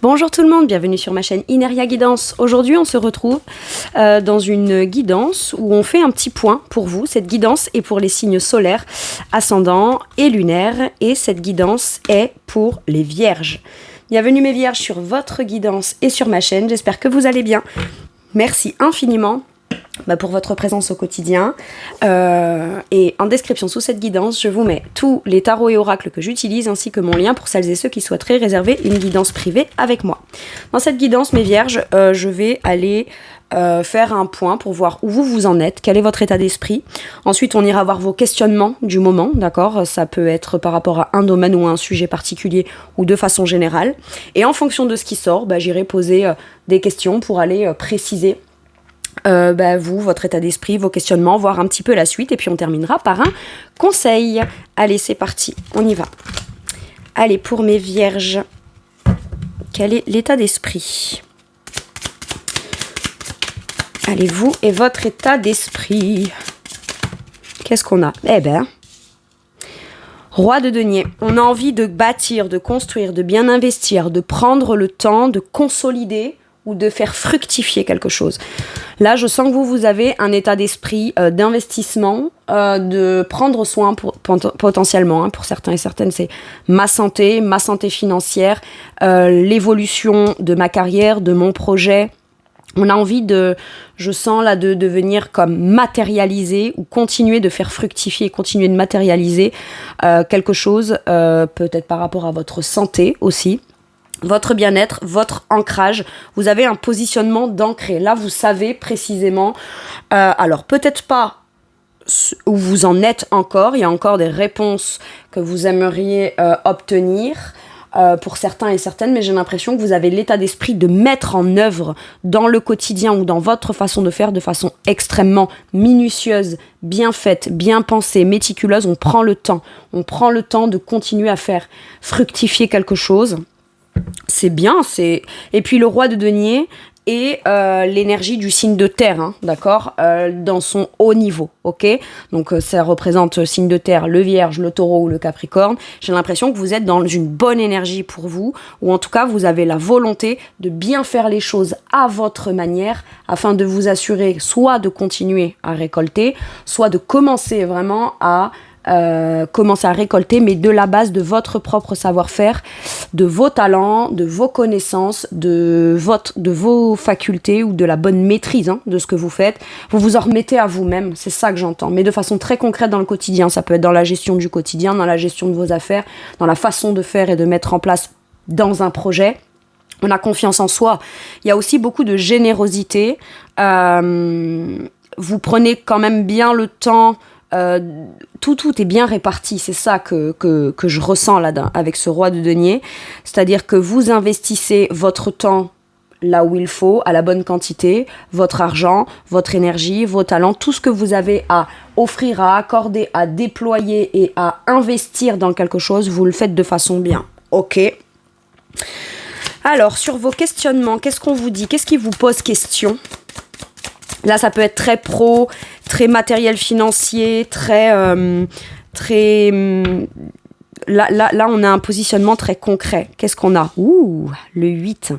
Bonjour tout le monde, bienvenue sur ma chaîne Ineria Guidance. Aujourd'hui on se retrouve dans une guidance où on fait un petit point pour vous. Cette guidance est pour les signes solaires, ascendants et lunaires, et cette guidance est pour les vierges. Bienvenue mes vierges sur votre guidance et sur ma chaîne, j'espère que vous allez bien. Merci infiniment pour votre présence au quotidien. Et en description sous cette guidance, je vous mets tous les tarots et oracles que j'utilise ainsi que mon lien pour celles et ceux qui souhaiteraient réserver une guidance privée avec moi. Dans cette guidance, mes vierges, je vais aller faire un point pour voir où vous en êtes, quel est votre état d'esprit. Ensuite, on ira voir vos questionnements du moment, d'accord ? Ça peut être par rapport à un domaine ou à un sujet particulier ou de façon générale. Et en fonction de ce qui sort, j'irai poser des questions pour aller préciser vous, votre état d'esprit, vos questionnements, voir un petit peu la suite, et puis on terminera par un conseil. Allez, c'est parti, on y va. Allez, pour mes vierges, quel est l'état d'esprit ? Allez, vous et votre état d'esprit. Qu'est-ce qu'on a ? Roi de denier, on a envie de bâtir, de construire, de bien investir, de prendre le temps, de consolider ou de faire fructifier quelque chose. Là, je sens que vous avez un état d'esprit d'investissement, de prendre soin potentiellement. Pour certains et certaines, c'est ma santé financière, l'évolution de ma carrière, de mon projet. On a envie de venir comme matérialiser ou continuer de faire fructifier, continuer de matérialiser quelque chose, peut-être par rapport à votre santé aussi. Votre bien-être, votre ancrage, vous avez un positionnement d'ancré. Là, vous savez précisément, alors peut-être pas où vous en êtes encore, il y a encore des réponses que vous aimeriez obtenir pour certains et certaines, mais j'ai l'impression que vous avez l'état d'esprit de mettre en œuvre dans le quotidien ou dans votre façon de faire de façon extrêmement minutieuse, bien faite, bien pensée, méticuleuse. On prend le temps de continuer à faire fructifier quelque chose. C'est bien, et puis le roi de denier est l'énergie du signe de terre, d'accord, dans son haut niveau, ok. Donc ça représente le signe de terre, le vierge, le taureau ou le capricorne. J'ai l'impression que vous êtes dans une bonne énergie pour vous, ou en tout cas vous avez la volonté de bien faire les choses à votre manière, afin de vous assurer soit de continuer à récolter, soit de commencer vraiment à récolter, mais de la base de votre propre savoir-faire, de vos talents, de vos connaissances, de vos facultés ou de la bonne maîtrise de ce que vous faites. Vous vous en remettez à vous-même, c'est ça que j'entends, mais de façon très concrète dans le quotidien. Ça peut être dans la gestion du quotidien, dans la gestion de vos affaires, dans la façon de faire et de mettre en place dans un projet. On a confiance en soi. Il y a aussi beaucoup de générosité. Vous prenez quand même bien le temps. Tout est bien réparti, c'est ça que je ressens là avec ce roi de denier, c'est-à-dire que vous investissez votre temps là où il faut, à la bonne quantité, votre argent, votre énergie, vos talents, tout ce que vous avez à offrir, à accorder, à déployer et à investir dans quelque chose, vous le faites de façon bien, ok. Alors, sur vos questionnements, qu'est-ce qu'on vous dit ? Qu'est-ce qui vous pose question ? Là, ça peut être très pro, très matériel financier, Là, on a un positionnement très concret. Qu'est-ce qu'on a ? Le 8.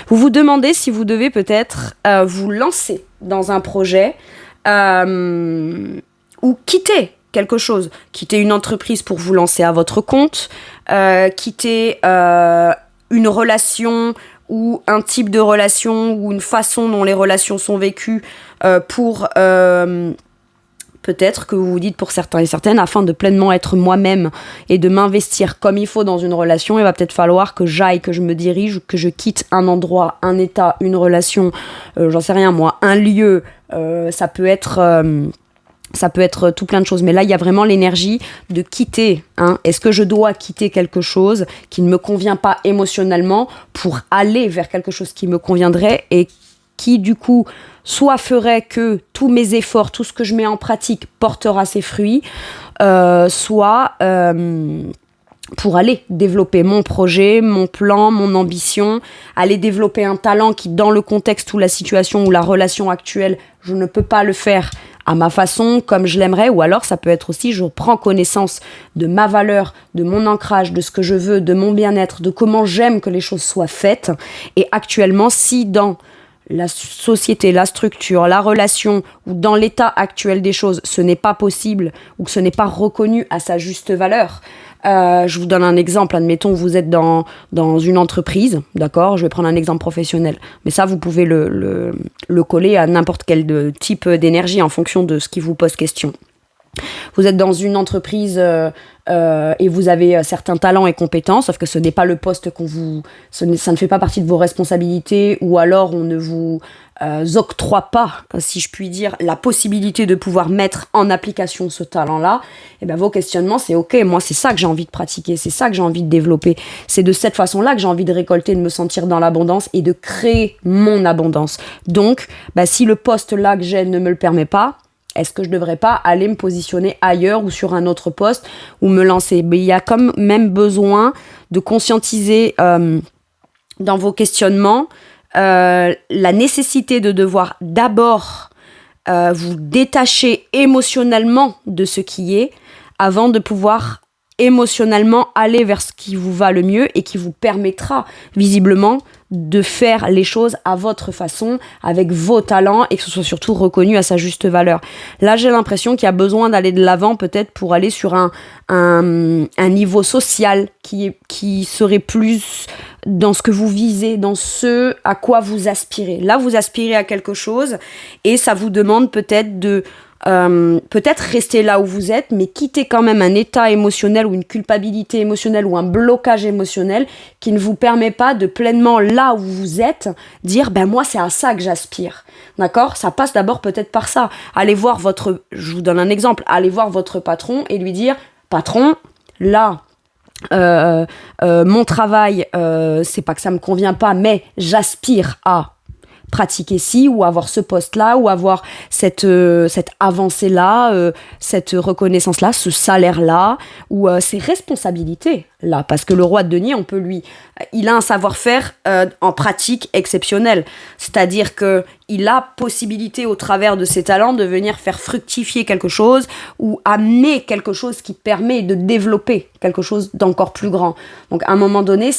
Vous vous demandez si vous devez peut-être vous lancer dans un projet ou quitter quelque chose. Quitter une entreprise pour vous lancer à votre compte, quitter une relation ou un type de relation ou une façon dont les relations sont vécues pour peut-être que vous vous dites pour certains et certaines, afin de pleinement être moi-même et de m'investir comme il faut dans une relation, il va peut-être falloir que j'aille, que je me dirige, que je quitte un endroit, un état, une relation, j'en sais rien moi, un lieu, ça peut être tout plein de choses, mais là il y a vraiment l'énergie de quitter. Est-ce que je dois quitter quelque chose qui ne me convient pas émotionnellement pour aller vers quelque chose qui me conviendrait et qui du coup soit ferait que tous mes efforts, tout ce que je mets en pratique portera ses fruits, soit pour aller développer mon projet, mon plan, mon ambition, aller développer un talent qui, dans le contexte ou la situation ou la relation actuelle, je ne peux pas le faire à ma façon, comme je l'aimerais, ou alors ça peut être aussi, je prends connaissance de ma valeur, de mon ancrage, de ce que je veux, de mon bien-être, de comment j'aime que les choses soient faites. Et actuellement, si dans la société, la structure, la relation, ou dans l'état actuel des choses, ce n'est pas possible, ou que ce n'est pas reconnu à sa juste valeur. Je vous donne un exemple, admettons vous êtes dans une entreprise, d'accord, je vais prendre un exemple professionnel, mais ça vous pouvez le coller à n'importe quel type d'énergie en fonction de ce qui vous pose question. Vous êtes dans une entreprise et vous avez certains talents et compétences, sauf que ce n'est pas le poste ça ne fait pas partie de vos responsabilités, ou alors on ne vous octroie pas, si je puis dire, la possibilité de pouvoir mettre en application ce talent-là. Et bien vos questionnements, c'est ok, moi c'est ça que j'ai envie de pratiquer, c'est ça que j'ai envie de développer, c'est de cette façon-là que j'ai envie de récolter, de me sentir dans l'abondance et de créer mon abondance. Donc, si le poste là que j'ai ne me le permet pas, est-ce que je ne devrais pas aller me positionner ailleurs ou sur un autre poste ou me lancer ? Mais il y a quand même besoin de conscientiser dans vos questionnements la nécessité de devoir d'abord vous détacher émotionnellement de ce qui est avant de pouvoir émotionnellement aller vers ce qui vous va le mieux et qui vous permettra visiblement de faire les choses à votre façon, avec vos talents, et que ce soit surtout reconnu à sa juste valeur. Là, j'ai l'impression qu'il y a besoin d'aller de l'avant, peut-être pour aller sur un niveau social qui serait plus dans ce que vous visez, dans ce à quoi vous aspirez. Là, vous aspirez à quelque chose et ça vous demande peut-être de peut-être rester là où vous êtes, mais quitter quand même un état émotionnel ou une culpabilité émotionnelle ou un blocage émotionnel qui ne vous permet pas de pleinement, là où vous êtes, dire moi c'est à ça que j'aspire. D'accord ? Ça passe d'abord peut-être par ça. Allez voir je vous donne un exemple, allez voir votre patron et lui dire patron, là mon travail c'est pas que ça me convient pas, mais j'aspire à pratiquer ci, ou avoir ce poste-là, ou avoir cette avancée-là, cette reconnaissance-là, ce salaire-là, ou ces responsabilités-là. Parce que le roi de denier, il a un savoir-faire en pratique exceptionnel. C'est-à-dire qu'il a possibilité, au travers de ses talents, de venir faire fructifier quelque chose, ou amener quelque chose qui permet de développer quelque chose d'encore plus grand. Donc, à un moment donné,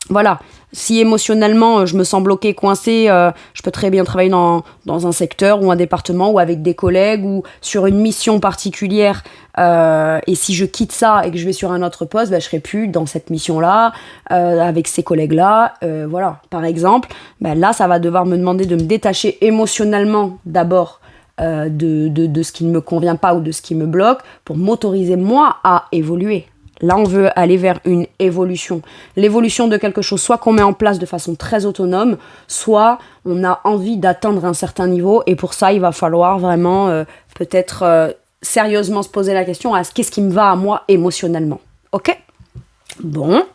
voilà, si émotionnellement je me sens bloquée, coincée, je peux très bien travailler dans un secteur ou un département ou avec des collègues ou sur une mission particulière, et si je quitte ça et que je vais sur un autre poste, je serai plus dans cette mission-là, avec ces collègues-là, voilà, par exemple. Là, ça va devoir me demander de me détacher émotionnellement d'abord de ce qui ne me convient pas ou de ce qui me bloque pour m'autoriser moi à évoluer. Là, on veut aller vers une évolution. L'évolution de quelque chose, soit qu'on met en place de façon très autonome, soit on a envie d'atteindre un certain niveau. Et pour ça, il va falloir vraiment peut-être sérieusement se poser la question qu'est-ce qui me va à moi émotionnellement. Ok ? Bon.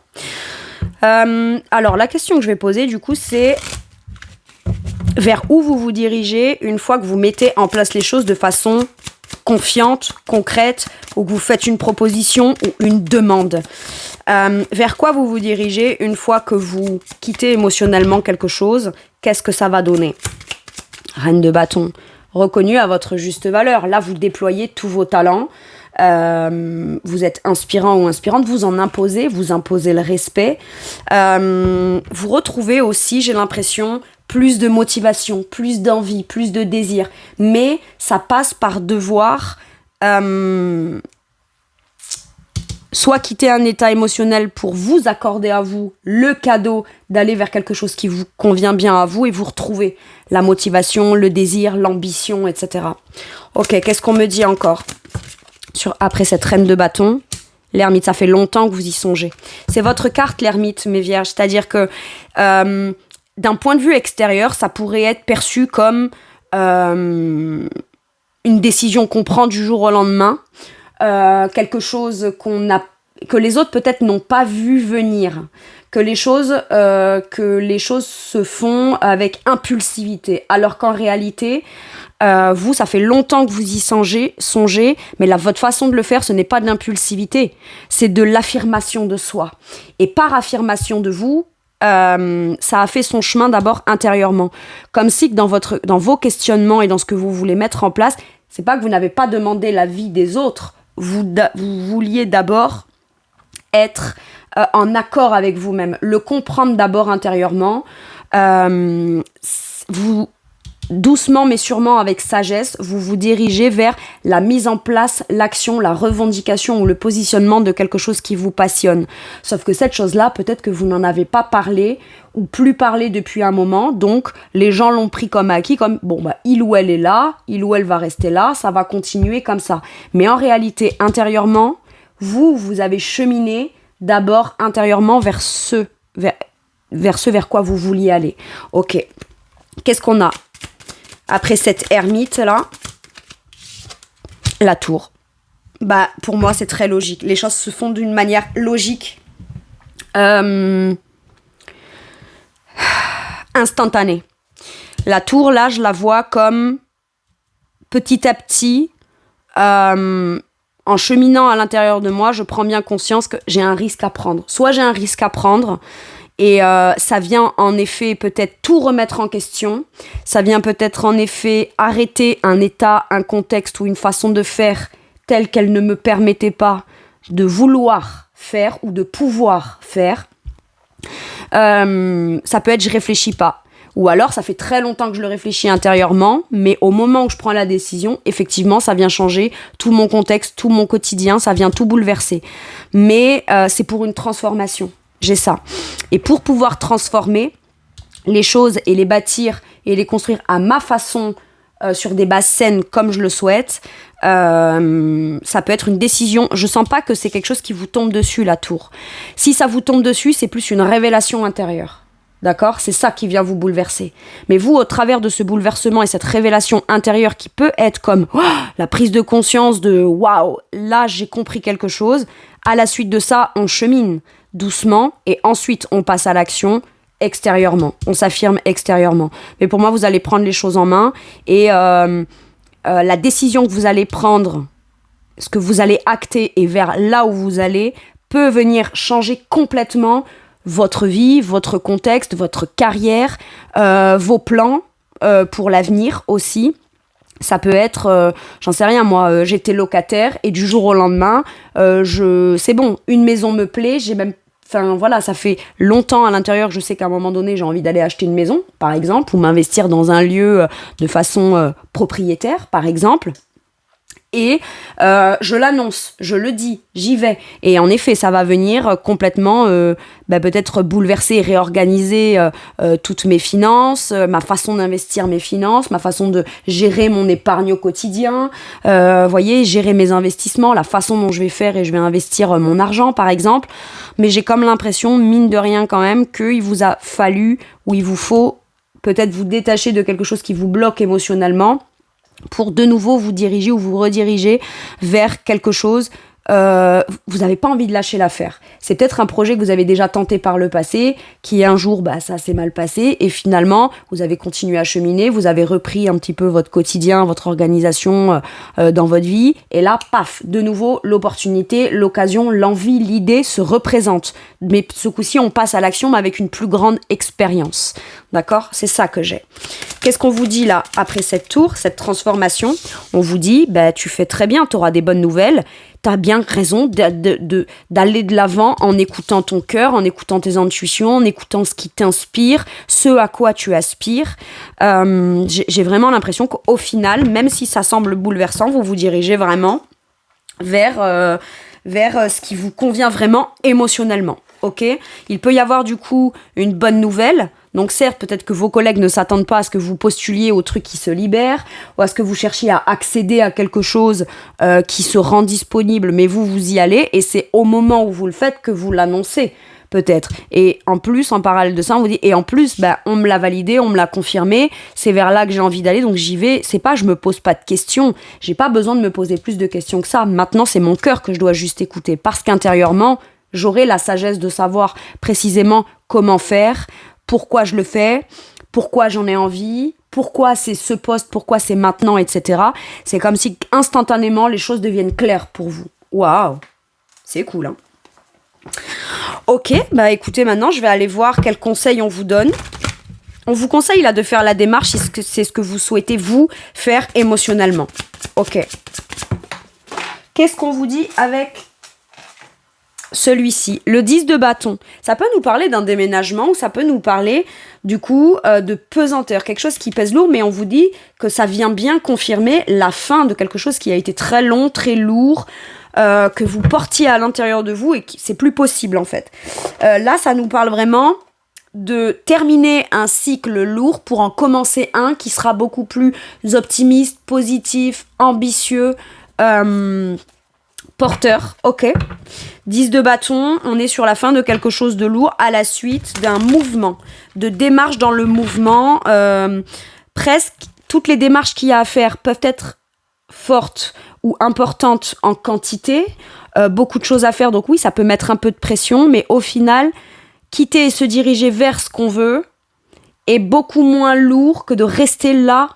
Alors, la question que je vais poser, du coup, c'est vers où vous vous dirigez une fois que vous mettez en place les choses de façon confiante, concrète, ou que vous faites une proposition ou une demande. Vers quoi vous vous dirigez une fois que vous quittez émotionnellement quelque chose ? Qu'est-ce que ça va donner ? Reine de bâton, reconnu à votre juste valeur. Là, vous déployez tous vos talents. Vous êtes inspirant ou inspirante, vous imposez le respect. Vous retrouvez aussi, j'ai l'impression, plus de motivation, plus d'envie, plus de désir. Mais ça passe par devoir soit quitter un état émotionnel pour vous accorder à vous le cadeau d'aller vers quelque chose qui vous convient bien à vous et vous retrouver la motivation, le désir, l'ambition, etc. Ok, qu'est-ce qu'on me dit encore après cette reine de bâton ? L'ermite, ça fait longtemps que vous y songez. C'est votre carte, l'ermite, mes vierges. C'est-à-dire que d'un point de vue extérieur, ça pourrait être perçu comme une décision qu'on prend du jour au lendemain, quelque chose que les autres peut-être n'ont pas vu venir, que les choses se font avec impulsivité, alors qu'en réalité, vous, ça fait longtemps que vous y songez, mais votre façon de le faire, ce n'est pas de l'impulsivité, c'est de l'affirmation de soi. Et par affirmation de vous, ça a fait son chemin d'abord intérieurement. Comme si que dans vos questionnements et dans ce que vous voulez mettre en place, c'est pas que vous n'avez pas demandé l'avis des autres, vous vouliez d'abord être en accord avec vous-même, le comprendre d'abord intérieurement, vous doucement mais sûrement avec sagesse, vous vous dirigez vers la mise en place, l'action, la revendication ou le positionnement de quelque chose qui vous passionne. Sauf que cette chose-là, peut-être que vous n'en avez pas parlé ou plus parlé depuis un moment, donc les gens l'ont pris comme acquis, comme bon bah il ou elle est là, il ou elle va rester là, ça va continuer comme ça. Mais en réalité, intérieurement, vous avez cheminé d'abord intérieurement vers ce vers quoi vous vouliez aller. Ok, qu'est-ce qu'on a après cette ermite là? La tour. Bah pour moi c'est très logique. Les choses se font d'une manière logique, instantanée. La tour là, je la vois comme petit à petit, en cheminant à l'intérieur de moi, je prends bien conscience que j'ai un risque à prendre. Soit j'ai un risque à prendre. Et ça vient en effet peut-être tout remettre en question. Ça vient peut-être en effet arrêter un état, un contexte ou une façon de faire telle qu'elle ne me permettait pas de vouloir faire ou de pouvoir faire. Ça peut être je réfléchis pas. Ou alors ça fait très longtemps que je le réfléchis intérieurement, mais au moment où je prends la décision, effectivement ça vient changer tout mon contexte, tout mon quotidien, ça vient tout bouleverser. Mais c'est pour une transformation. J'ai ça. Et pour pouvoir transformer les choses et les bâtir et les construire à ma façon, sur des bases saines comme je le souhaite, ça peut être une décision. Je sens pas que c'est quelque chose qui vous tombe dessus, la tour. Si ça vous tombe dessus, c'est plus une révélation intérieure. D'accord ? C'est ça qui vient vous bouleverser. Mais vous, au travers de ce bouleversement et cette révélation intérieure qui peut être comme la prise de conscience de « Waouh, là j'ai compris quelque chose », à la suite de ça, on chemine doucement et ensuite on passe à l'action extérieurement, on s'affirme extérieurement. Mais pour moi, vous allez prendre les choses en main et la décision que vous allez prendre, ce que vous allez acter et vers là où vous allez, peut venir changer complètement votre vie, votre contexte, votre carrière, vos plans pour l'avenir aussi. Ça peut être, j'en sais rien moi, j'étais locataire et du jour au lendemain, c'est bon, une maison me plaît, enfin voilà, ça fait longtemps à l'intérieur que je sais qu'à un moment donné, j'ai envie d'aller acheter une maison, par exemple, ou m'investir dans un lieu de façon propriétaire, par exemple. Et je l'annonce, je le dis, j'y vais. Et en effet, ça va venir complètement peut-être bouleverser et réorganiser toutes mes finances, ma façon d'investir mes finances, ma façon de gérer mon épargne au quotidien, voyez, gérer mes investissements, la façon dont je vais faire et je vais investir mon argent, par exemple. Mais j'ai comme l'impression, mine de rien quand même, qu'il vous a fallu, ou il vous faut peut-être vous détacher de quelque chose qui vous bloque émotionnellement, pour de nouveau vous diriger ou vous rediriger vers quelque chose, vous n'avez pas envie de lâcher l'affaire. C'est peut-être un projet que vous avez déjà tenté par le passé, qui un jour, ça s'est mal passé, et finalement, vous avez continué à cheminer, vous avez repris un petit peu votre quotidien, votre organisation dans votre vie, et là, paf, de nouveau, l'opportunité, l'occasion, l'envie, l'idée se représente. Mais ce coup-ci, on passe à l'action, mais avec une plus grande expérience. D'accord ? C'est ça que j'ai. Qu'est-ce qu'on vous dit là, après cette tour, cette transformation ? On vous dit, tu fais très bien, tu auras des bonnes nouvelles, tu as bien raison d'aller de l'avant en écoutant ton cœur, en écoutant tes intuitions, en écoutant ce qui t'inspire, ce à quoi tu aspires. J'ai vraiment l'impression qu'au final, même si ça semble bouleversant, vous vous dirigez vraiment vers ce qui vous convient vraiment émotionnellement. Ok ? Il peut y avoir du coup une bonne nouvelle. Donc certes, peut-être que vos collègues ne s'attendent pas à ce que vous postuliez au truc qui se libère, ou à ce que vous cherchiez à accéder à quelque chose qui se rend disponible, mais vous y allez, et c'est au moment où vous le faites que vous l'annoncez, peut-être. Et en plus, en parallèle de ça, on vous dit, et en plus, on me l'a validé, on me l'a confirmé, c'est vers là que j'ai envie d'aller, donc j'y vais. C'est pas, je me pose pas de questions, j'ai pas besoin de me poser plus de questions que ça. Maintenant, c'est mon cœur que je dois juste écouter, parce qu'intérieurement, j'aurai la sagesse de savoir précisément comment faire, pourquoi je le fais, pourquoi j'en ai envie, pourquoi c'est ce poste, pourquoi c'est maintenant, etc. C'est comme si instantanément les choses deviennent claires pour vous. Waouh, c'est cool, hein. Ok, bah écoutez, maintenant je vais aller voir quels conseils on vous donne. On vous conseille là de faire la démarche si c'est ce que vous souhaitez vous faire émotionnellement. Ok. Qu'est-ce qu'on vous dit avec celui-ci, le 10 de bâton? Ça peut nous parler d'un déménagement ou ça peut nous parler du coup de pesanteur, quelque chose qui pèse lourd, mais on vous dit que ça vient bien confirmer la fin de quelque chose qui a été très long, très lourd, que vous portiez à l'intérieur de vous et que c'est plus possible en fait. Là, ça nous parle vraiment de terminer un cycle lourd pour en commencer un qui sera beaucoup plus optimiste, positif, ambitieux, porteur. Ok. 10 de bâton, on est sur la fin de quelque chose de lourd à la suite d'un mouvement, de démarche dans le mouvement. Presque toutes les démarches qu'il y a à faire peuvent être fortes ou importantes en quantité. Beaucoup de choses à faire, donc oui, ça peut mettre un peu de pression, mais au final, quitter et se diriger vers ce qu'on veut est beaucoup moins lourd que de rester là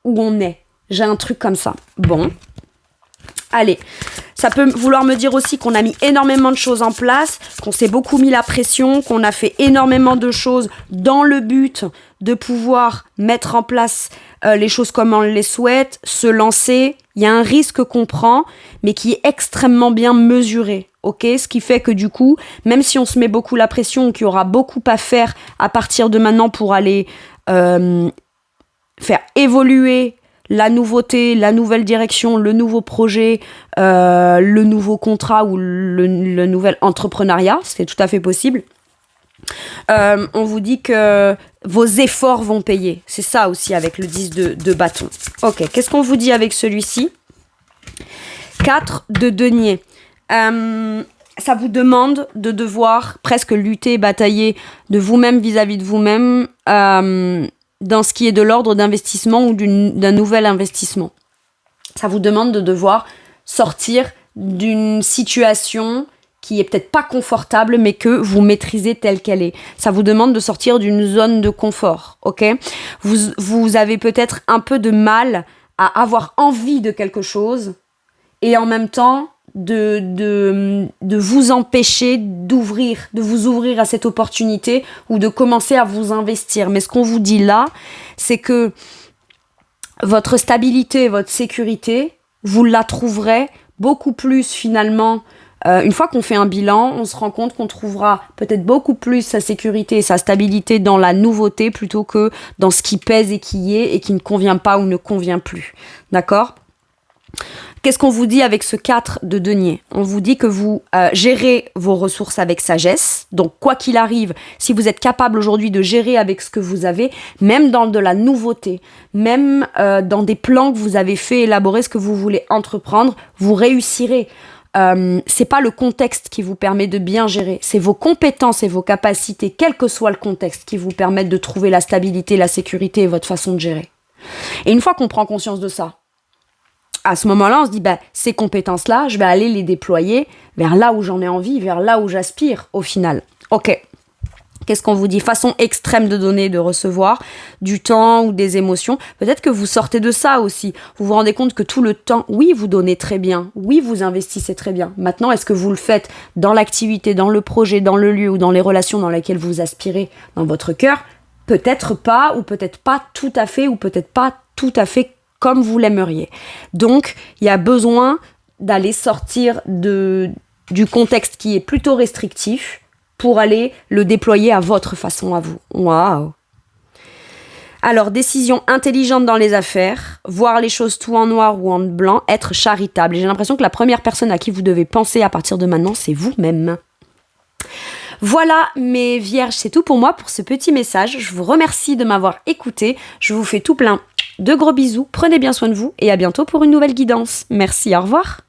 où on est. J'ai un truc comme ça. Bon. Allez, ça peut vouloir me dire aussi qu'on a mis énormément de choses en place, qu'on s'est beaucoup mis la pression, qu'on a fait énormément de choses dans le but de pouvoir mettre en place les choses comme on les souhaite, se lancer. Il y a un risque qu'on prend, mais qui est extrêmement bien mesuré. Ok, ce qui fait que du coup, même si on se met beaucoup la pression, qu'il y aura beaucoup à faire à partir de maintenant pour aller faire évoluer la nouveauté, la nouvelle direction, le nouveau projet, le nouveau contrat ou le nouvel entrepreneuriat, c'est tout à fait possible. On vous dit que vos efforts vont payer. C'est ça aussi avec le 10 de bâton. Ok, qu'est-ce qu'on vous dit avec celui-ci? 4 de denier. Ça vous demande de devoir presque lutter, batailler de vous-même vis-à-vis de vous-même dans ce qui est de l'ordre d'investissement ou d'un nouvel investissement. Ça vous demande de devoir sortir d'une situation qui est peut-être pas confortable, mais que vous maîtrisez telle qu'elle est. Ça vous demande de sortir d'une zone de confort, ok ? Vous avez peut-être un peu de mal à avoir envie de quelque chose et en même temps de vous empêcher de vous ouvrir à cette opportunité ou de commencer à vous investir. Mais ce qu'on vous dit là, c'est que votre stabilité, votre sécurité, vous la trouverez beaucoup plus finalement. Une fois qu'on fait un bilan, on se rend compte qu'on trouvera peut-être beaucoup plus sa sécurité et sa stabilité dans la nouveauté plutôt que dans ce qui pèse et qui est et qui ne convient pas ou ne convient plus. D'accord ? Qu'est-ce qu'on vous dit avec ce 4 de denier ? On vous dit que vous gérez vos ressources avec sagesse. Donc, quoi qu'il arrive, si vous êtes capable aujourd'hui de gérer avec ce que vous avez, même dans de la nouveauté, même dans des plans que vous avez fait élaborer, ce que vous voulez entreprendre, vous réussirez. C'est pas le contexte qui vous permet de bien gérer, c'est vos compétences et vos capacités, quel que soit le contexte, qui vous permettent de trouver la stabilité, la sécurité et votre façon de gérer. Et une fois qu'on prend conscience de ça, à ce moment-là, on se dit, ces compétences-là, je vais aller les déployer vers là où j'en ai envie, vers là où j'aspire, au final. Ok. Qu'est-ce qu'on vous dit ? Façon extrême de donner, de recevoir du temps ou des émotions. Peut-être que vous sortez de ça aussi. Vous vous rendez compte que tout le temps, oui, vous donnez très bien. Oui, vous investissez très bien. Maintenant, est-ce que vous le faites dans l'activité, dans le projet, dans le lieu ou dans les relations dans lesquelles vous aspirez dans votre cœur ? Peut-être pas, ou peut-être pas tout à fait, ou peut-être pas tout à fait comme vous l'aimeriez. Donc, il y a besoin d'aller sortir du contexte qui est plutôt restrictif pour aller le déployer à votre façon à vous. Waouh! Alors, décision intelligente dans les affaires, voir les choses tout en noir ou en blanc, être charitable. Et j'ai l'impression que la première personne à qui vous devez penser à partir de maintenant, c'est vous-même. Voilà mes vierges, c'est tout pour moi pour ce petit message. Je vous remercie de m'avoir écouté. Je vous fais tout plein de gros bisous. Prenez bien soin de vous et à bientôt pour une nouvelle guidance. Merci, au revoir.